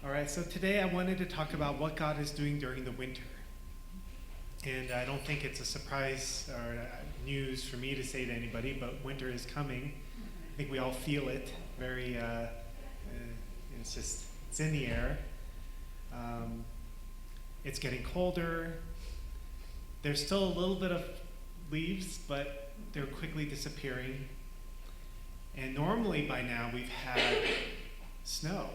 All right, so today I wanted to talk about what God is doing during the winter. And I don't think it's a surprise or news for me to say to anybody, but winter is coming. I think we all feel it very, it's in the air. It's getting colder. There's still a little bit of leaves, but they're quickly disappearing. And normally by now we've had snow.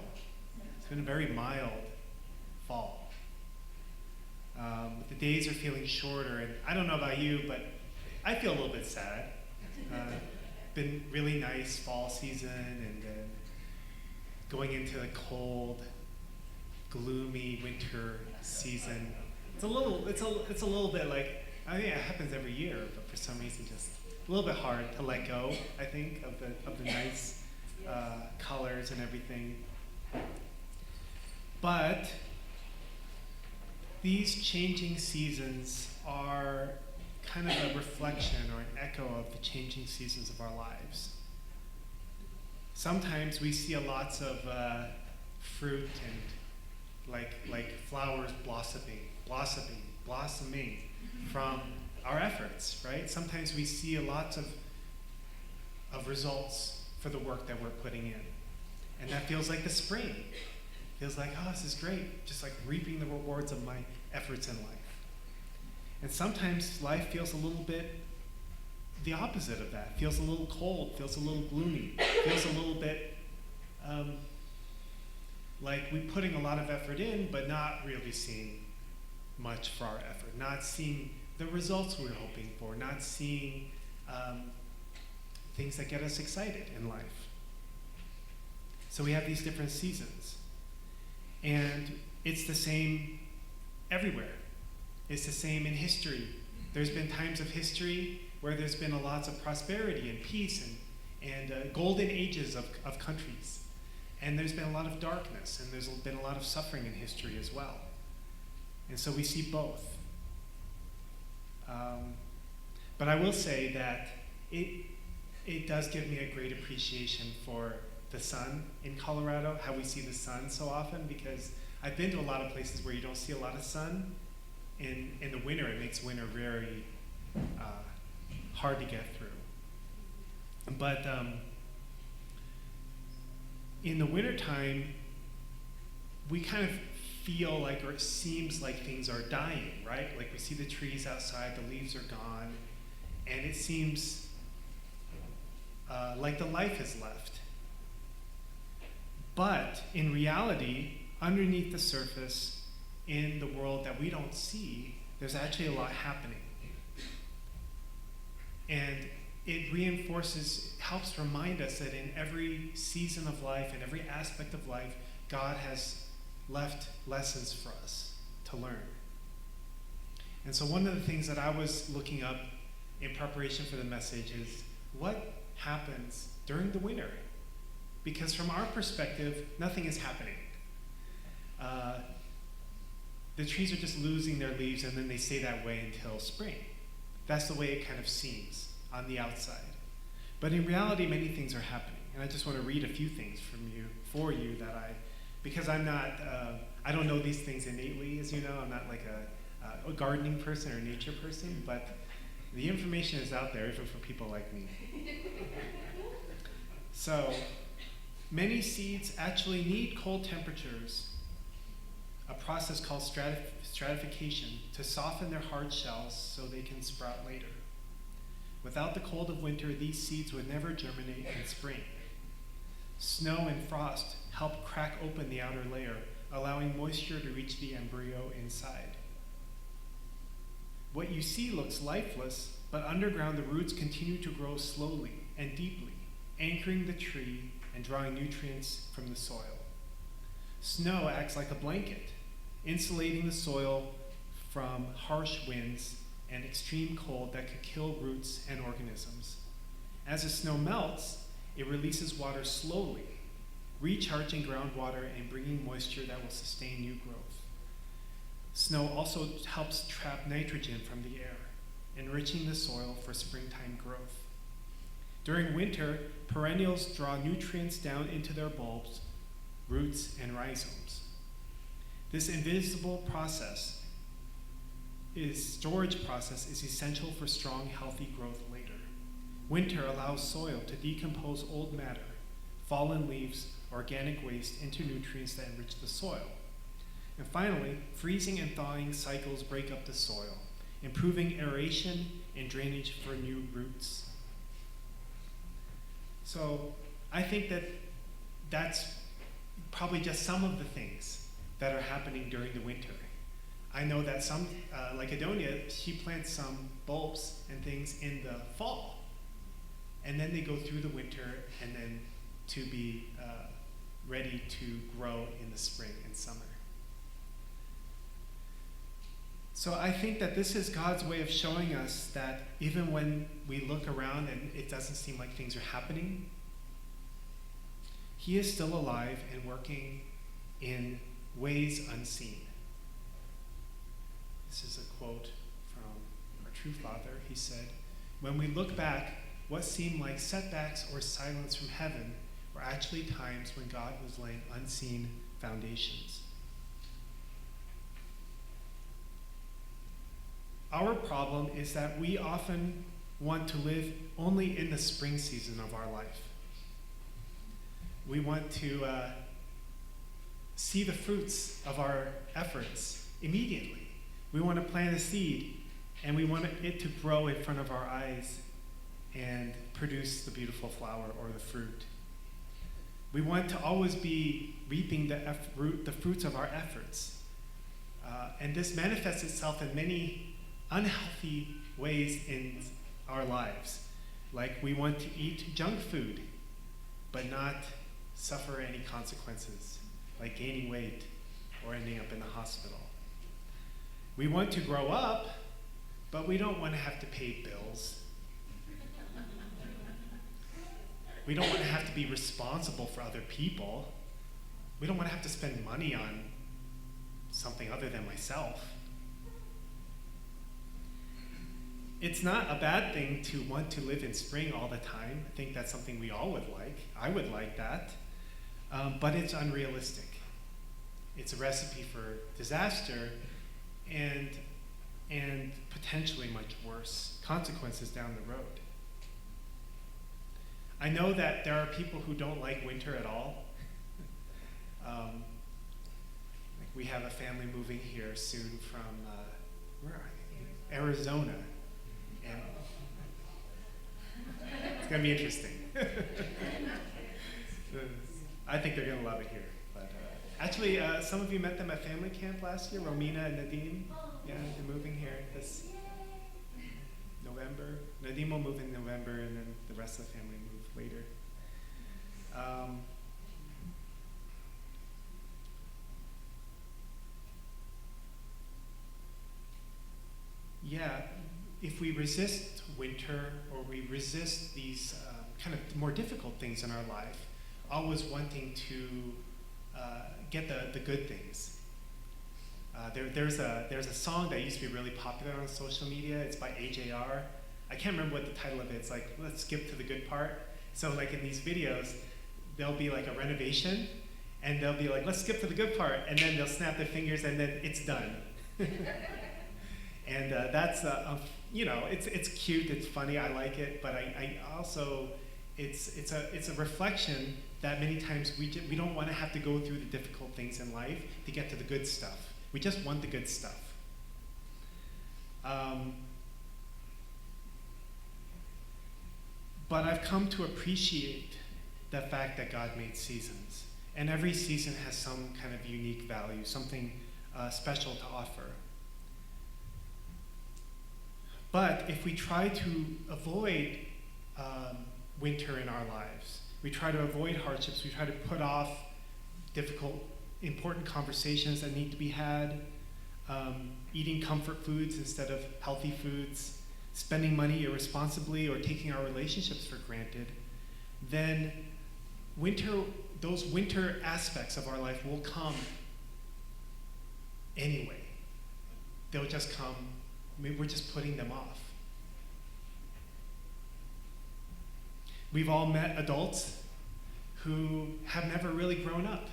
It's been a very mild fall. The days are feeling shorter, and I don't know about you, but I feel a little bit sad. Been really nice fall season, and going into the cold, gloomy winter season. It's a little bit like, I mean, it happens every year, but for some reason, just a little bit hard to let go. I think of the nice colors and everything. But these changing seasons are kind of a reflection or an echo of the changing seasons of our lives. Sometimes we see lots of fruit and like flowers blossoming from our efforts, right? Sometimes we see lots of results for the work that we're putting in. And that feels like the spring. Feels like, oh, this is great, just like reaping the rewards of my efforts in life. And sometimes life feels a little bit the opposite of that. Feels a little cold, feels a little gloomy, feels a little bit like we're putting a lot of effort in, but not really seeing much for our effort, not seeing the results we're hoping for, not seeing things that get us excited in life. So we have these different seasons. And it's the same everywhere. It's the same in history. There's been times of history where there's been lots of prosperity and peace and golden ages of countries. And there's been a lot of darkness, and there's been a lot of suffering in history as well. And so we see both. But I will say that it does give me a great appreciation for the sun in Colorado, how we see the sun so often, because I've been to a lot of places where you don't see a lot of sun. In the winter, it makes winter very hard to get through. But in the wintertime, we kind of feel like, or it seems like things are dying, right? Like we see the trees outside, the leaves are gone, and it seems like the life is left. But in reality, underneath the surface, in the world that we don't see, there's actually a lot happening. And it reinforces, helps remind us that in every season of life, in every aspect of life, God has left lessons for us to learn. And so one of the things that I was looking up in preparation for the message is, what happens during the winter? Because from our perspective, nothing is happening. The trees are just losing their leaves, and then they stay that way until spring. That's the way it kind of seems on the outside. But in reality, many things are happening. And I just want to read a few things for you because I'm not, I don't know these things innately, as you know. I'm not like a gardening person or a nature person, but the information is out there, even for people like me. So, many seeds actually need cold temperatures, a process called stratification, to soften their hard shells so they can sprout later. Without the cold of winter, these seeds would never germinate in spring. Snow and frost help crack open the outer layer, allowing moisture to reach the embryo inside. What you see looks lifeless, but underground the roots continue to grow slowly and deeply, anchoring the tree and drawing nutrients from the soil. Snow acts like a blanket, insulating the soil from harsh winds and extreme cold that could kill roots and organisms. As the snow melts, it releases water slowly, recharging groundwater and bringing moisture that will sustain new growth. Snow also helps trap nitrogen from the air, enriching the soil for springtime growth. During winter, perennials draw nutrients down into their bulbs, roots, and rhizomes. This invisible storage process is essential for strong, healthy growth later. Winter allows soil to decompose old matter, fallen leaves, organic waste into nutrients that enrich the soil. And finally, freezing and thawing cycles break up the soil, improving aeration and drainage for new roots. So I think that that's probably just some of the things that are happening during the winter. I know that some, like Adonia, she plants some bulbs and things in the fall. And then they go through the winter and then to be ready to grow in the spring and summer. So I think that this is God's way of showing us that even when we look around and it doesn't seem like things are happening, He is still alive and working in ways unseen. This is a quote from our true Father. He said, "When we look back, what seemed like setbacks or silence from heaven were actually times when God was laying unseen foundations." Our problem is that we often want to live only in the spring season of our life. We want to see the fruits of our efforts immediately. We want to plant a seed, and we want it to grow in front of our eyes and produce the beautiful flower or the fruit. We want to always be reaping the fruits of our efforts. And this manifests itself in many unhealthy ways in our lives. Like we want to eat junk food, but not suffer any consequences, like gaining weight or ending up in the hospital. We want to grow up, but we don't want to have to pay bills. We don't want to have to be responsible for other people. We don't want to have to spend money on something other than myself. It's not a bad thing to want to live in spring all the time. I think that's something we all would like. I would like that. But it's unrealistic. It's a recipe for disaster and potentially much worse consequences down the road. I know that there are people who don't like winter at all. Like we have a family moving here soon from, where are they? Arizona. And it's going to be interesting. I think they're going to love it here. But actually, some of you met them at family camp last year, Romina and Nadim. Yeah, they're moving here this November. Nadim will move in November, and then the rest of the family move later. Yeah, if we resist winter or we resist these kind of more difficult things in our life, always wanting to get the good things. There's a song that used to be really popular on social media. It's by AJR. I can't remember what the title of it is. It's like, let's skip to the good part. So like in these videos, there'll be like a renovation, and they'll be like, let's skip to the good part, and then they'll snap their fingers, and then it's done. And that's it's cute, it's funny, I like it, but I also it's a reflection that many times we don't want to have to go through the difficult things in life to get to the good stuff. We just want the good stuff. But I've come to appreciate the fact that God made seasons, and every season has some kind of unique value, something special to offer. But if we try to avoid winter in our lives, we try to avoid hardships, we try to put off difficult, important conversations that need to be had, eating comfort foods instead of healthy foods, spending money irresponsibly or taking our relationships for granted, then those winter aspects of our life will come anyway. They'll just come. Maybe we're just putting them off. We've all met adults who have never really grown up.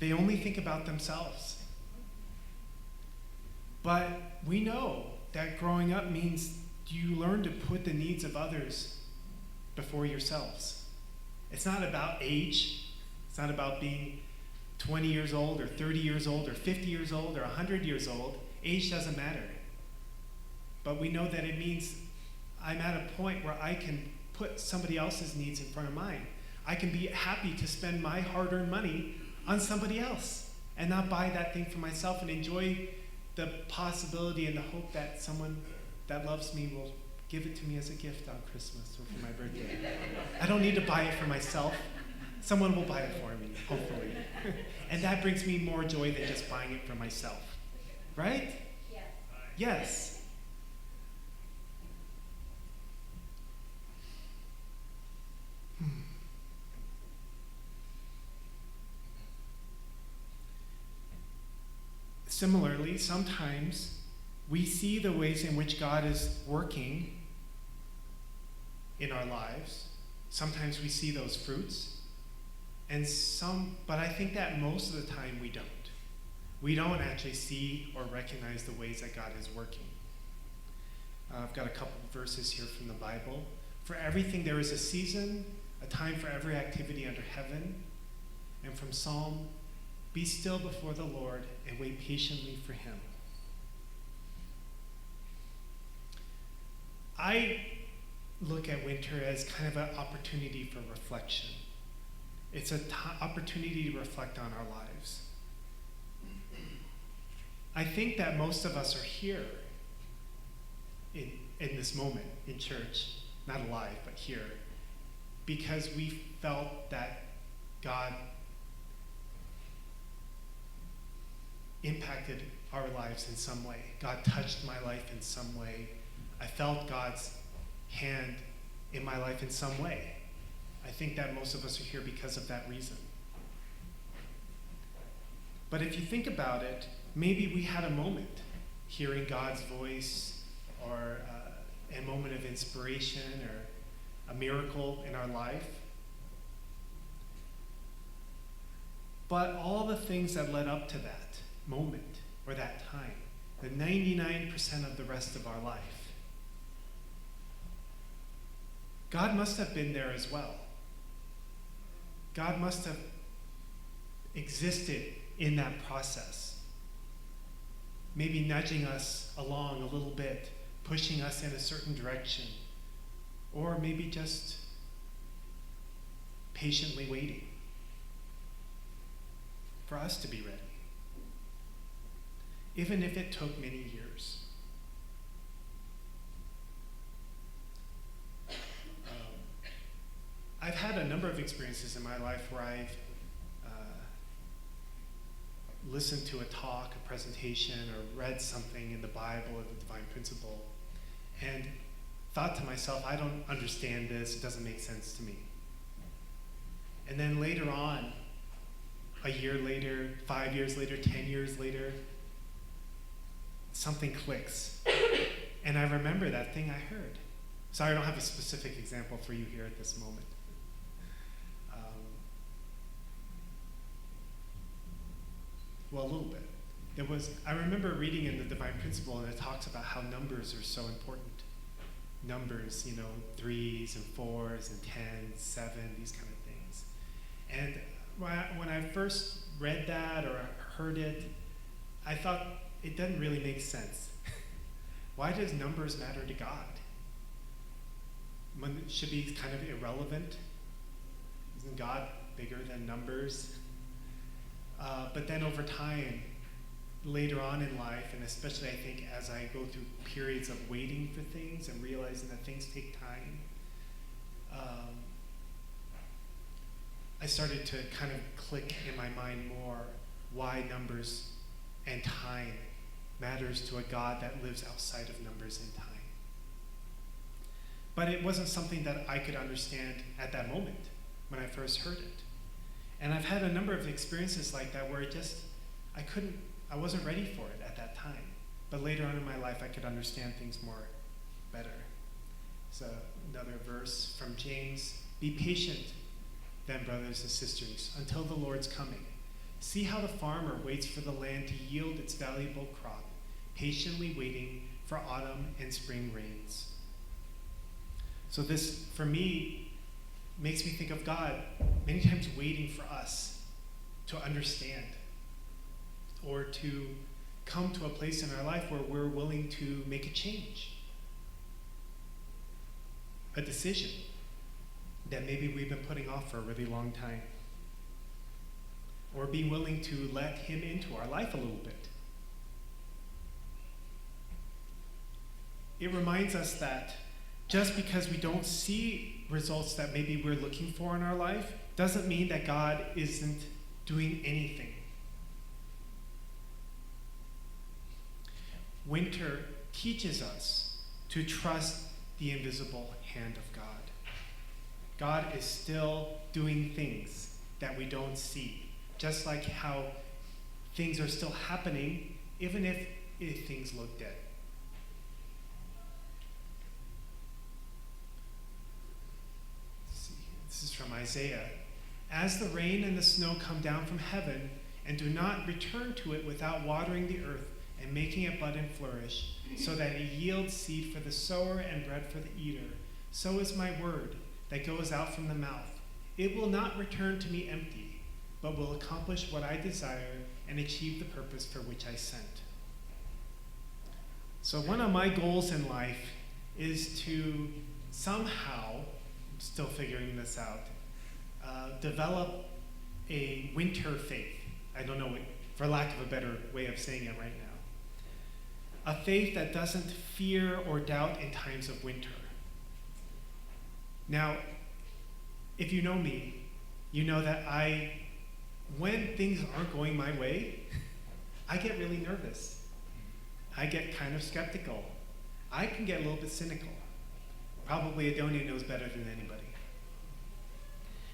They only think about themselves. But we know that growing up means you learn to put the needs of others before yourselves. It's not about age. It's not about being 20 years old or 30 years old or 50 years old or 100 years old. Age doesn't matter. But we know that it means I'm at a point where I can put somebody else's needs in front of mine. I can be happy to spend my hard-earned money on somebody else and not buy that thing for myself and enjoy the possibility and the hope that someone that loves me will give it to me as a gift on Christmas or for my birthday. I don't need to buy it for myself. Someone will buy it for me, hopefully. And that brings me more joy than just buying it for myself. Right? Yes. Yes. Similarly, sometimes we see the ways in which God is working in our lives. Sometimes we see those fruits, but I think that most of the time we don't. We don't actually see or recognize the ways that God is working. I've got a couple of verses here from the Bible. For everything there is a season, a time for every activity under heaven. And from Psalm, be still before the Lord and wait patiently for him. I look at winter as kind of an opportunity for reflection. It's an opportunity to reflect on our lives. I think that most of us are here in this moment in church, not alive, but here, because we felt that God impacted our lives in some way. God touched my life in some way. I felt God's hand in my life in some way. I think that most of us are here because of that reason. But if you think about it, maybe we had a moment hearing God's voice or a moment of inspiration or a miracle in our life. But all the things that led up to that moment or that time, the 99% of the rest of our life, God must have been there as well. God must have existed in that process, maybe nudging us along a little bit, pushing us in a certain direction, or maybe just patiently waiting for us to be ready, even if it took many years. I've had a number of experiences in my life where I've listened to a talk, a presentation, or read something in the Bible or the Divine Principle, and thought to myself, I don't understand this, it doesn't make sense to me. And then later on, a year later, 5 years later, 10 years later, something clicks. And I remember that thing I heard. Sorry, I don't have a specific example for you here at this moment. Well, a little bit. I remember reading in the Divine Principle, and it talks about how numbers are so important. Numbers, 3s and 4s and 10s, 7, these kind of things. And when I first read that or heard it, I thought it doesn't really make sense. Why does numbers matter to God? It should be kind of irrelevant. Isn't God bigger than numbers? But then over time, later on in life, and especially I think as I go through periods of waiting for things and realizing that things take time, I started to kind of click in my mind more why numbers and time matters to a God that lives outside of numbers and time. But it wasn't something that I could understand at that moment when I first heard it. And I've had a number of experiences like that where I wasn't ready for it at that time. But later on in my life, I could understand things better. So another verse from James, be patient then, brothers and sisters, until the Lord's coming. See how the farmer waits for the land to yield its valuable crop, patiently waiting for autumn and spring rains. So this, for me, makes me think of God many times waiting for us to understand or to come to a place in our life where we're willing to make a change, a decision that maybe we've been putting off for a really long time, or being willing to let him into our life a little bit. It reminds us that just because we don't see results that maybe we're looking for in our life doesn't mean that God isn't doing anything. Winter teaches us to trust the invisible hand of God. God is still doing things that we don't see, just like how things are still happening, even if things look dead. Let's see, this is from Isaiah. As the rain and the snow come down from heaven and do not return to it without watering the earth and making it bud and flourish, so that it yields seed for the sower and bread for the eater, so is my word that goes out from the mouth. It will not return to me empty, but will accomplish what I desire and achieve the purpose for which I sent. So one of my goals in life is to somehow, I'm still figuring this out, develop a winter faith. I don't know, for lack of a better way of saying it right now. A faith that doesn't fear or doubt in times of winter. Now, if you know me, you know that when things aren't going my way, I get really nervous. I get kind of skeptical. I can get a little bit cynical. Probably Adonia knows better than anybody.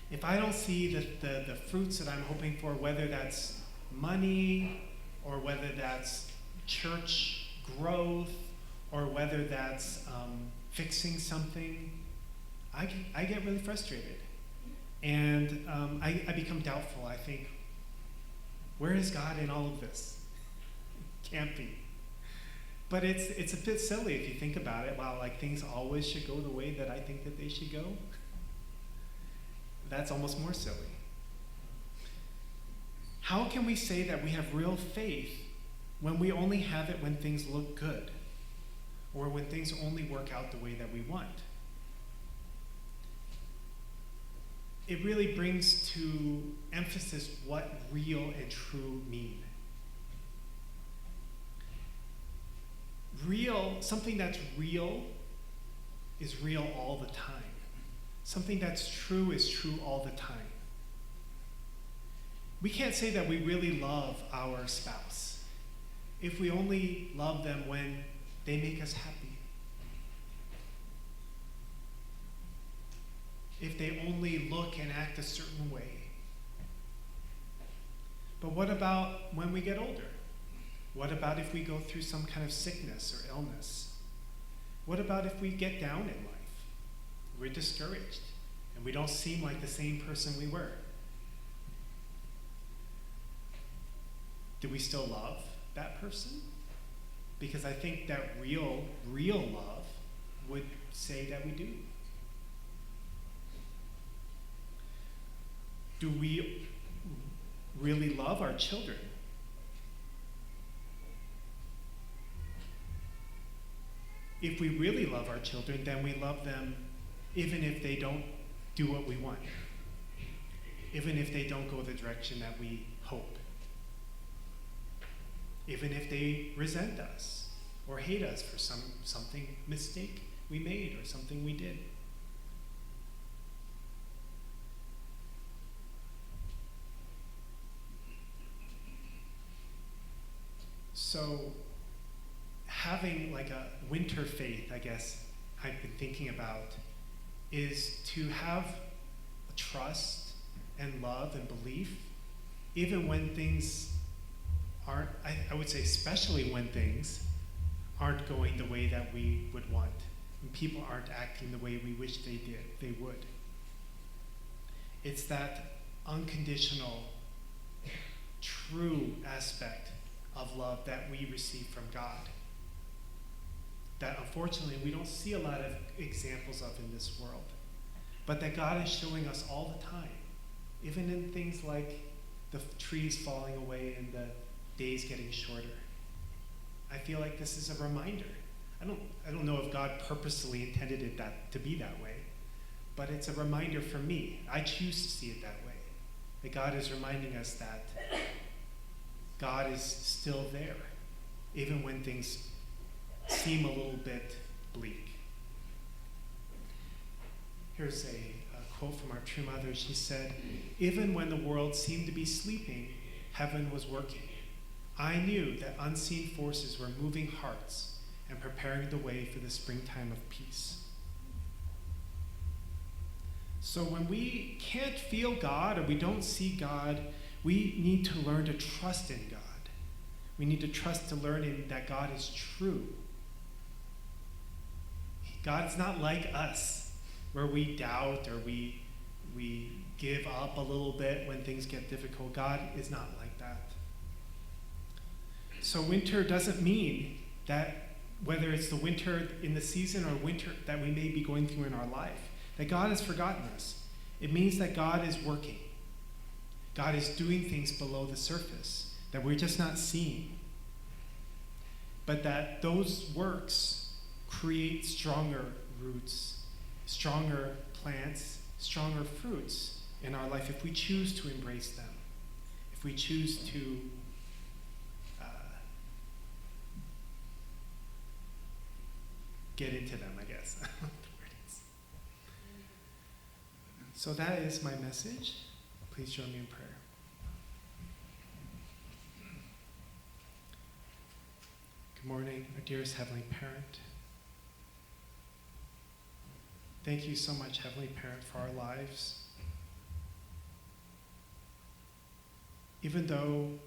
If I don't see the fruits that I'm hoping for, whether that's money or whether that's church growth or whether that's fixing something, I get really frustrated. And I become doubtful. I think, where is God in all of this? Can't be. But it's a bit silly if you think about it. Wow, like things always should go the way that I think that they should go. That's almost more silly. How can we say that we have real faith when we only have it when things look good, or when things only work out the way that we want? It really brings to emphasis what real and true mean. Real, something that's real is real all the time. Something that's true is true all the time. We can't say that we really love our spouse if we only love them when they make us happy. If they only look and act a certain way. But what about when we get older? What about if we go through some kind of sickness or illness? What about if we get down in life? We're discouraged and we don't seem like the same person we were. Do we still love that person? Because I think that real love would say that we do. Do we really love our children? If we really love our children, then we love them even if they don't do what we want, even if they don't go the direction that we hope, even if they resent us or hate us for something mistake we made or something we did. So having like a winter faith, I guess, I've been thinking about, is to have a trust and love and belief, even when things aren't, I would say especially when things aren't going the way that we would want, and people aren't acting the way we wish they would. It's that unconditional true aspect of love that we receive from God, that unfortunately we don't see a lot of examples of in this world, but that God is showing us all the time, even in things like the trees falling away and the days getting shorter. I feel like this is a reminder. I don't know if God purposely intended it to be that way, but it's a reminder for me. I choose to see it that way. That God is reminding us that God is still there, even when things seem a little bit bleak. Here's a quote from our true mother. She said, "Even when the world seemed to be sleeping, heaven was working. I knew that unseen forces were moving hearts and preparing the way for the springtime of peace." So when we can't feel God or we don't see God, we need to learn to trust in God. We need to trust to learn in that God is true. God's not like us, where we doubt or we give up a little bit when things get difficult. God is not like that. So winter doesn't mean that whether it's the winter in the season or winter that we may be going through in our life, that God has forgotten us. It means that God is working. God is doing things below the surface that we're just not seeing. But that those works create stronger roots, stronger plants, stronger fruits in our life if we choose to embrace them, if we choose to get into them, I guess. I don't know what the word is. So that is my message. Please join me in prayer. Good morning, our dearest Heavenly Parent. Thank you so much, Heavenly Parent, for our lives. Even though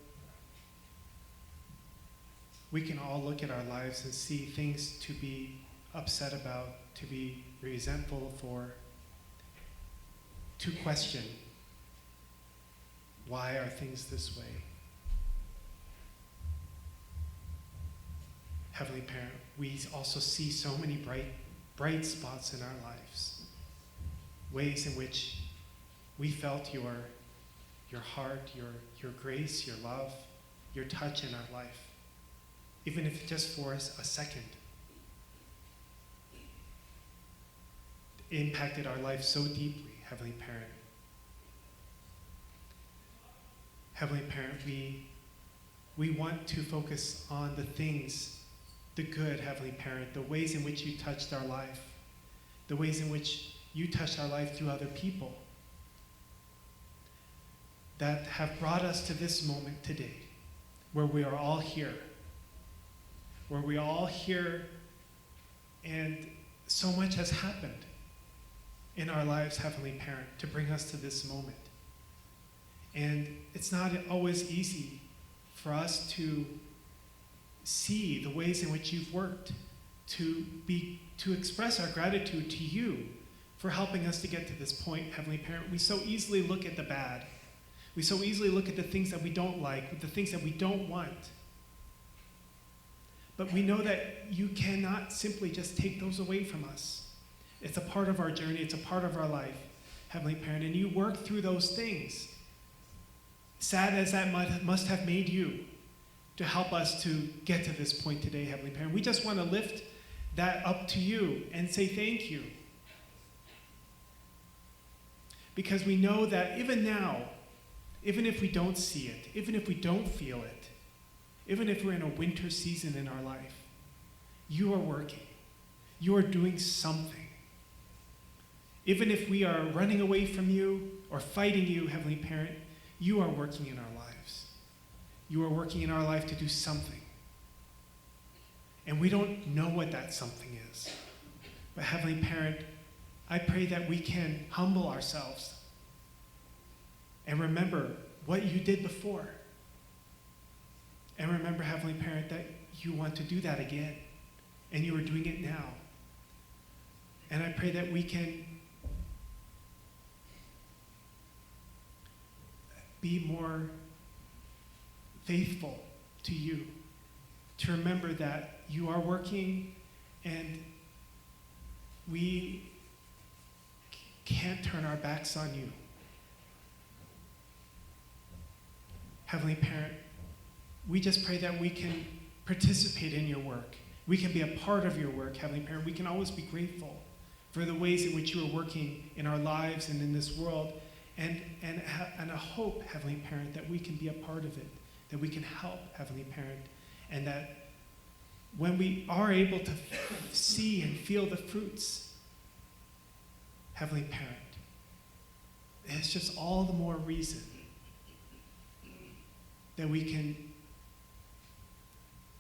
we can all look at our lives and see things to be upset about, to be resentful for, to question, why are things this way? Heavenly Parent, we also see so many bright spots in our lives, ways in which we felt your heart, your grace, your love, your touch in our life, even if just for us a second. It impacted our life so deeply, Heavenly Parent. Heavenly Parent, we want to focus on the things, the good, Heavenly Parent, the ways in which you touched our life, the ways in which you touched our life through other people that have brought us to this moment today, where we are all here, and so much has happened in our lives, Heavenly Parent, to bring us to this moment. And it's not always easy for us to see the ways in which you've worked, to express our gratitude to you for helping us to get to this point, Heavenly Parent. We so easily look at the bad. We so easily look at the things that we don't like, the things that we don't want. But we know that you cannot simply just take those away from us. It's a part of our journey. It's a part of our life, Heavenly Parent. And you work through those things, sad as that must have made you, to help us to get to this point today, Heavenly Parent. We just want to lift that up to you and say thank you. Because we know that even now, even if we don't see it, even if we don't feel it, even if we're in a winter season in our life, you are working. You are doing something. Even if we are running away from you or fighting you, Heavenly Parent, you are working in our lives. You are working in our life to do something. And we don't know what that something is. But Heavenly Parent, I pray that we can humble ourselves and remember what you did before. And remember, Heavenly Parent, that you want to do that again. And you are doing it now. And I pray that we can be more faithful to you, to remember that you are working and we can't turn our backs on you. Heavenly Parent, we just pray that we can participate in your work. We can be a part of your work, Heavenly Parent. We can always be grateful for the ways in which you are working in our lives and in this world, and a hope, Heavenly Parent, that we can be a part of it, that we can help, Heavenly Parent, and that when we are able to see and feel the fruits, Heavenly Parent, it's just all the more reason that we can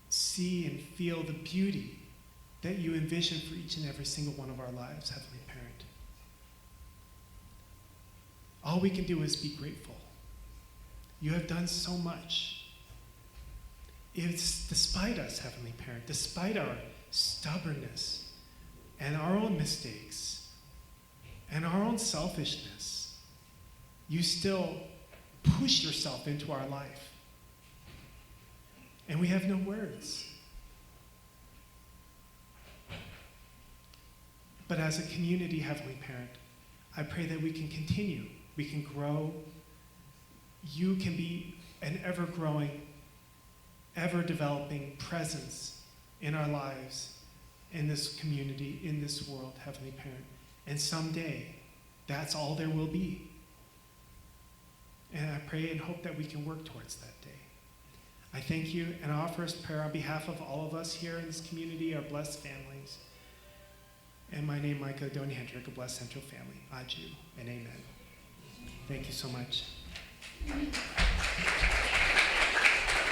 see and feel the beauty that you envision for each and every single one of our lives, Heavenly Parent. All we can do is be grateful. You have done so much. It's despite us, Heavenly Parent, despite our stubbornness and our own mistakes and our own selfishness, you still push yourself into our life. And we have no words. But as a community, Heavenly Parent, I pray that we can continue, we can grow. You can be an ever-growing, ever-developing presence in our lives, in this community, in this world, Heavenly Parent. And someday, that's all there will be. And I pray and hope that we can work towards that day. I thank you and I offer us prayer on behalf of all of us here in this community, our blessed families. And my name, Micah Doni Hendrick, a blessed Central family. Aju and amen. Thank you so much.